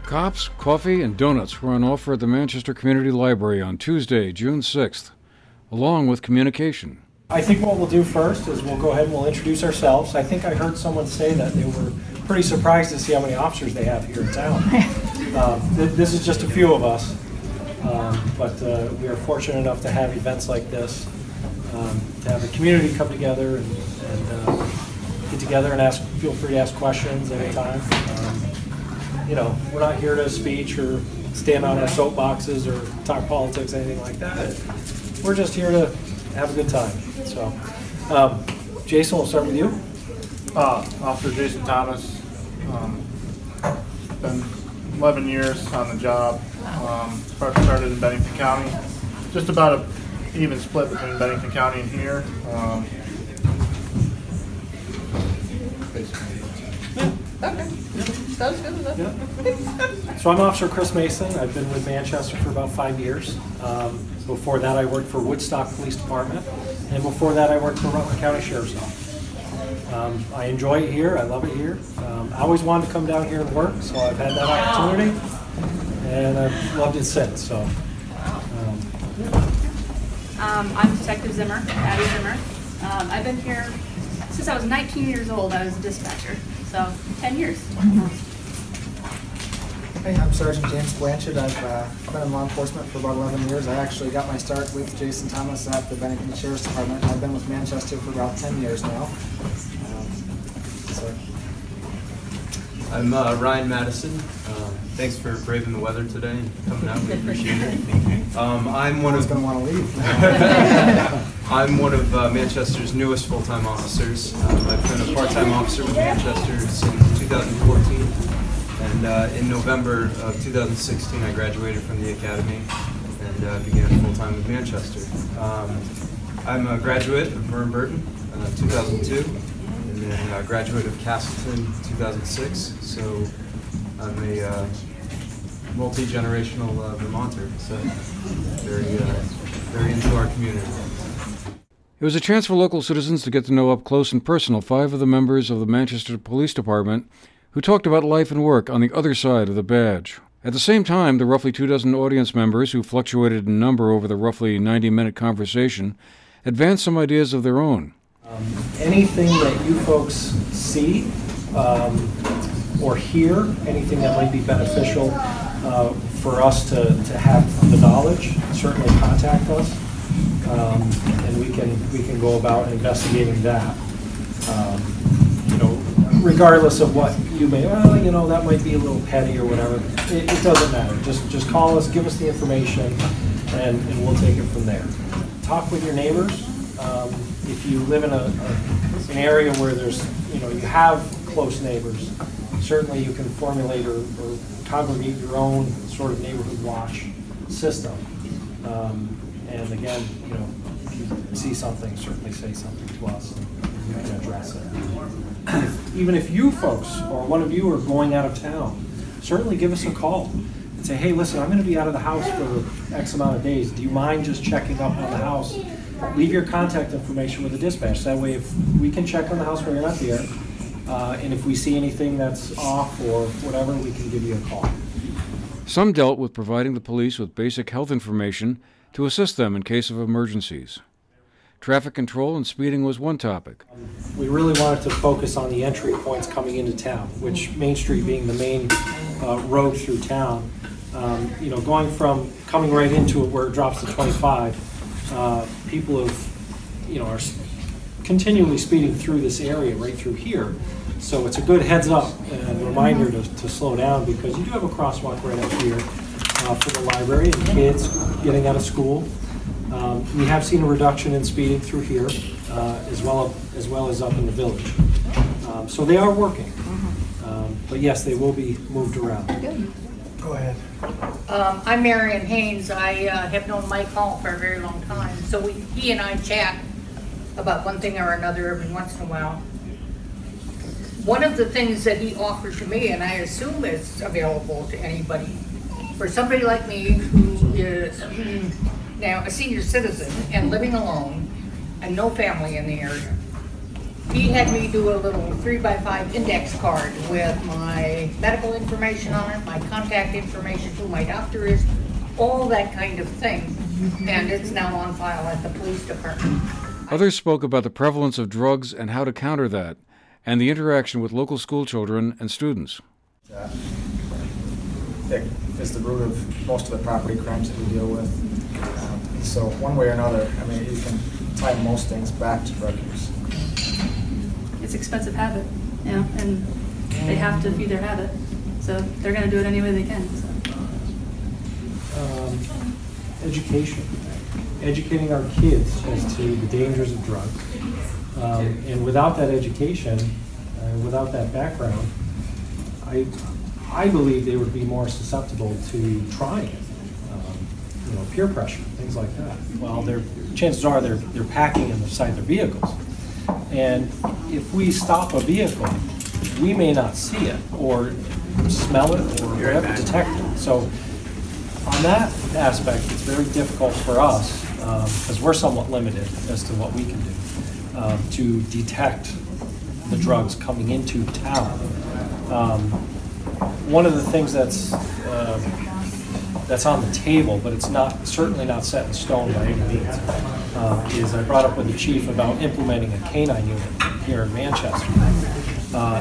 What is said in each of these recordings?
Cops, coffee, and donuts were on offer at the Manchester Community Library on Tuesday, June 6th, along with communication. I think what we'll do first is we'll go ahead and we'll introduce ourselves. I think I heard someone say that they were pretty surprised to see how many officers they have here in town. This is just a few of us, but we are fortunate enough to have events like this, to have the community come together and get together and feel free to ask questions anytime. You know, we're not here to speech or stand on our soapboxes or talk politics, anything like that. We're just here to have a good time. So, Jason, we'll start with you. Officer Jason Thomas. Been 11 years on the job. Started in Bennington County. Just about an even split between Bennington County and here. Okay. Sounds good enough. Yeah. So I'm Officer Chris Mason. I've been with Manchester for about 5 years. Before that, I worked for Woodstock Police Department, and before that, I worked for Rutland County Sheriff's Office. I enjoy it here. I love it here. I always wanted to come down here and work, so I've had that opportunity, and I've loved it since. So. I'm Detective Zimmer, Abby Zimmer. I've been here since I was 19 years old. I was a dispatcher, so 10 years. Hey, I'm Sergeant James Blanchard. I've been in law enforcement for about 11 years. I actually got my start with Jason Thomas at the Bennington Sheriff's Department. I've been with Manchester for about 10 years now. I'm Ryan Madison. Thanks for braving the weather today and coming out. We appreciate it. I'm one of going to want to leave. I'm one of Manchester's newest full-time officers. I've been a part-time officer with Manchester since 2014. And in November of 2016, I graduated from the academy and began full-time with Manchester. I'm a graduate of Vern Burton, 2002, and then a graduate of Castleton, 2006. So I'm a multi-generational Vermonter, so very into our community. It was a chance for local citizens to get to know up close and personal 5 of the members of the Manchester Police Department who talked about life and work on the other side of the badge. At the same time, the roughly 24 audience members, who fluctuated in number over the roughly 90-minute conversation, advanced some ideas of their own. Anything that you folks see or hear, anything that might be beneficial for us to have the knowledge, certainly contact us, and we can go about investigating that. You know, regardless of what you may, you know, that might be a little petty or whatever. It doesn't matter. Just call us, give us the information, and we'll take it from there. Talk with your neighbors. If you live in an area where there's, you know, you have close neighbors, certainly you can formulate or congregate your own sort of neighborhood watch system. And again, you know, if you see something, certainly say something to us, and we can address it. Even if you folks or one of you are going out of town, certainly give us a call and say, hey, listen, I'm going to be out of the house for X amount of days. Do you mind just checking up on the house? Leave your contact information with the dispatch. That way, if we can check on the house when you're not there, and if we see anything that's off or whatever, we can give you a call. Some dealt with providing the police with basic health information to assist them in case of emergencies. Traffic control and speeding was one topic. We really wanted to focus on the entry points coming into town, which Main Street being the main road through town. You know, coming right into it where it drops to 25, people are continually speeding through this area right through here. So it's a good heads up and reminder to slow down, because you do have a crosswalk right up here for the library and kids getting out of school. We have seen a reduction in speeding through here, as well as up in the village. So they are working, but yes, they will be moved around. Good. Go ahead. I'm Marion Haynes. I have known Mike Hall for a very long time, so he and I chat about one thing or another every once in a while. One of the things that he offered to me, and I assume it's available to anybody, for somebody like me who is now a senior citizen and living alone and no family in the area, he had me do a little 3x5 index card with my medical information on it, my contact information, who my doctor is, all that kind of thing. And it's now on file at the police department. Others spoke about the prevalence of drugs and how to counter that, and the interaction with local school children and students. That is the root of most of the property crimes that we deal with. So one way or another, I mean, you can tie most things back to drug use. It's expensive habit, you know, and they have to feed their habit. So they're going to do it any way they can. So. Education. Educating our kids as to the dangers of drugs. And without that education, without that background, I believe they would be more susceptible to trying it. You know, peer pressure, things like that. Well, chances are they're packing inside their vehicles. And if we stop a vehicle, we may not see it or smell it or detect it. So on that aspect, it's very difficult for us, because we're somewhat limited as to what we can do, to detect the drugs coming into town. One of the things that's on the table, but it's certainly not set in stone by any means, is I brought up with the chief about implementing a canine unit here in Manchester,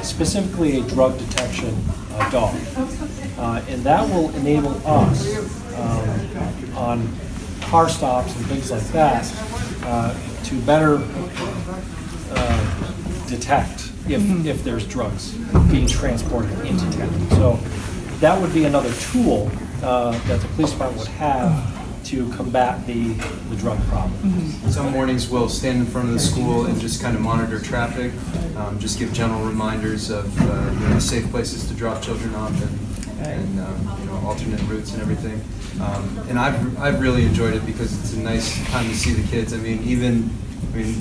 specifically a drug detection dog. And that will enable us on car stops and things like that to better detect if there's drugs being transported into town. So that would be another tool that the police department would have to combat the drug problem. Some mornings we'll stand in front of the school and just kind of monitor traffic, just give general reminders of you know, safe places to drop children off and you know, alternate routes and everything. And I've really enjoyed it because it's a nice time to see the kids. I mean,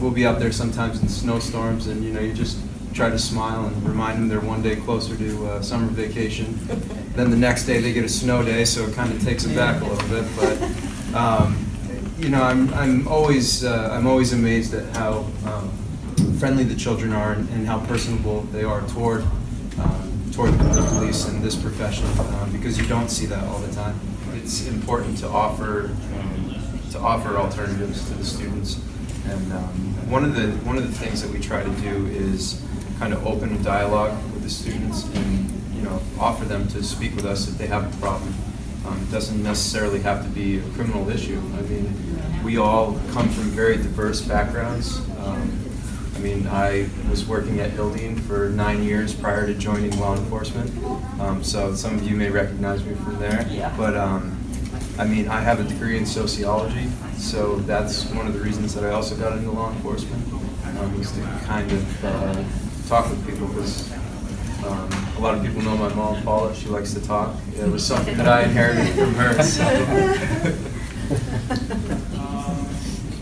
we'll be out there sometimes in snowstorms, and you know, you just try to smile and remind them they're one day closer to summer vacation. Then the next day they get a snow day, so it kind of takes them back a little bit. But you know, I'm always amazed at how friendly the children are and how personable they are toward the police and this profession, because you don't see that all the time. It's important to offer alternatives to the students, and one of the things that we try to do is kind of open a dialogue with the students and, you know, offer them to speak with us if they have a problem. It doesn't necessarily have to be a criminal issue. I mean, we all come from very diverse backgrounds. I mean, I was working at Hildene for 9 years prior to joining law enforcement, so some of you may recognize me from there. Yeah. But I mean, I have a degree in sociology, so that's one of the reasons that I also got into law enforcement, was to kind of talk with people, because a lot of people know my mom, Paula. She likes to talk. It was something that I inherited from her. So.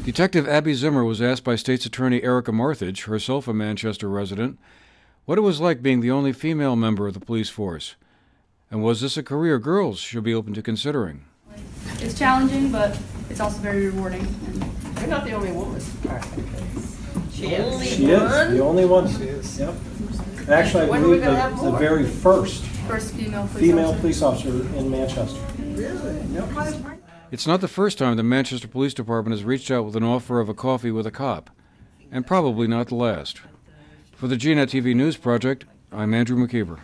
Detective Abby Zimmer was asked by State's Attorney Erica Marthage, herself a Manchester resident, what it was like being the only female member of the police force, and was this a career girls should be open to considering. It's challenging, but it's also very rewarding. You're not the only woman. She is the only one. She is. Yep. Actually, I believe the very first female police officer in Manchester. Really? Yep. It's not the first time the Manchester Police Department has reached out with an offer of a coffee with a cop, and probably not the last. For the GNet TV News Project, I'm Andrew McKeever.